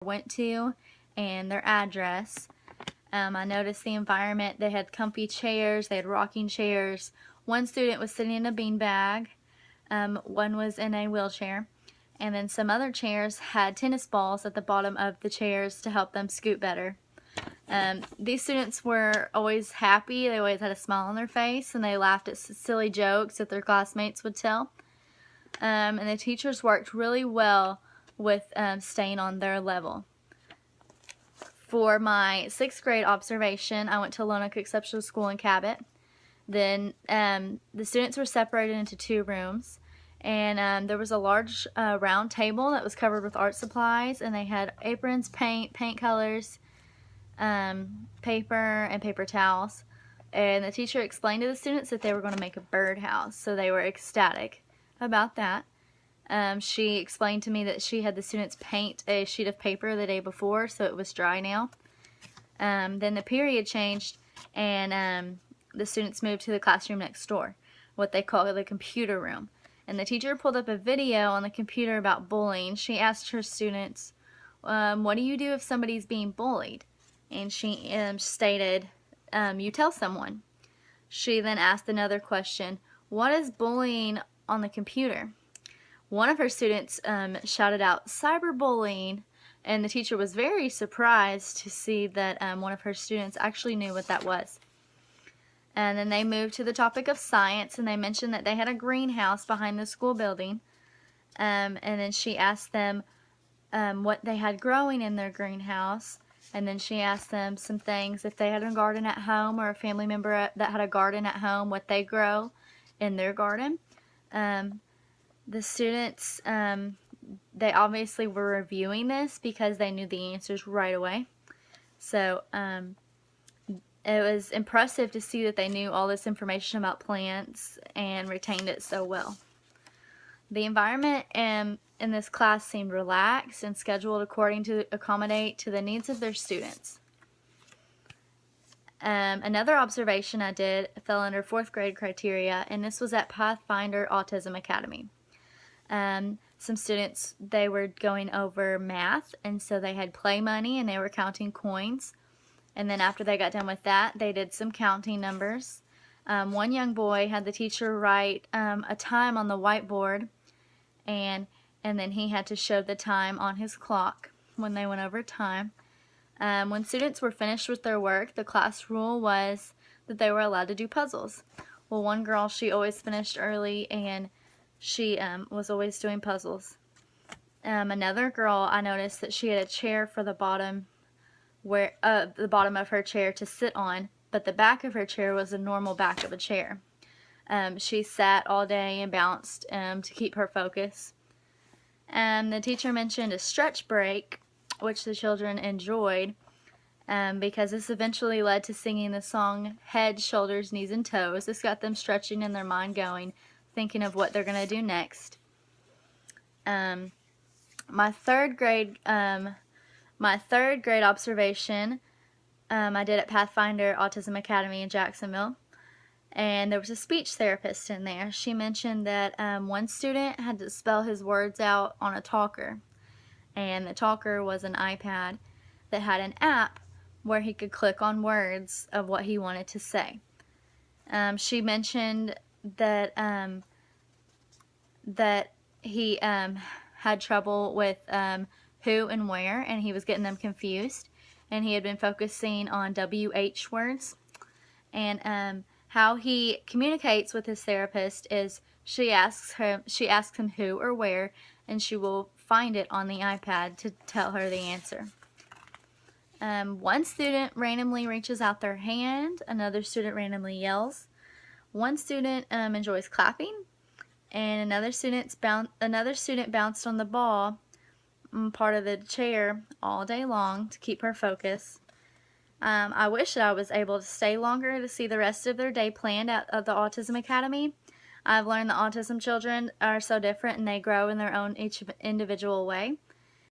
went to and their address. I noticed the environment. They had comfy chairs, they had rocking chairs. One student was sitting in a beanbag, one was in a wheelchair, and then some other chairs had tennis balls at the bottom of the chairs to help them scoot better. These students were always happy. They always had a smile on their face, and they laughed at silly jokes that their classmates would tell. And the teachers worked really well with staying on their level. For my 6th grade observation, I went to Lonoke Exceptional School in Cabot. Then the students were separated into 2 rooms, and there was a large round table that was covered with art supplies, and they had aprons, paint colors, paper, and paper towels. And the teacher explained to the students that they were going to make a birdhouse, so they were ecstatic about that. She explained to me that she had the students paint a sheet of paper the day before, so it was dry now. Then the period changed, and the students moved to the classroom next door, what they call the computer room. And the teacher pulled up a video on the computer about bullying. She asked her students, what do you do if somebody's being bullied? And she stated, you tell someone. She then asked another question, what is bullying on the computer? One of her students shouted out, cyberbullying, and the teacher was very surprised to see that one of her students actually knew what that was. And then they moved to the topic of science, and they mentioned that they had a greenhouse behind the school building. And then she asked them what they had growing in their greenhouse. And then she asked them some things, if they had a garden at home or a family member that had a garden at home, what they grow in their garden. The students, they obviously were reviewing this because they knew the answers right away. So it was impressive to see that they knew all this information about plants and retained it so well. The environment in this class seemed relaxed and scheduled according to accommodate to the needs of their students. Another observation I did fell under 4th grade criteria, and this was at Pathfinder Autism Academy. Some students, they were going over math, and so they had play money and they were counting coins. And then after they got done with that, they did some counting numbers. One young boy had the teacher write a time on the whiteboard, and then he had to show the time on his clock when they went over time. When students were finished with their work, the class rule was that they were allowed to do puzzles. Well, one girl, she always finished early, and she was always doing puzzles. Another girl, I noticed that she had a chair for the bottom of her chair to sit on, but the back of her chair was a normal back of a chair. She sat all day and bounced to keep her focus. The teacher mentioned a stretch break, which the children enjoyed, because this eventually led to singing the song Head, Shoulders, Knees, and Toes. This got them stretching and their mind going, thinking of what they're going to do next. My third grade observation I did at Pathfinder Autism Academy in Jacksonville, and there was a speech therapist in there. She mentioned that one student had to spell his words out on a talker, and the talker was an iPad that had an app where he could click on words of what he wanted to say. She mentioned that he had trouble with who and where, and he was getting them confused, and he had been focusing on WH words. And how he communicates with his therapist is she asks him who or where, and she will find it on the iPad to tell her the answer. One student randomly reaches out their hand, another student randomly yells. One student enjoys clapping, and another student bounced on the ball, part of the chair, all day long to keep her focus. I wish that I was able to stay longer to see the rest of their day planned at the Autism Academy. I've learned that autism children are so different and they grow in their own each individual way.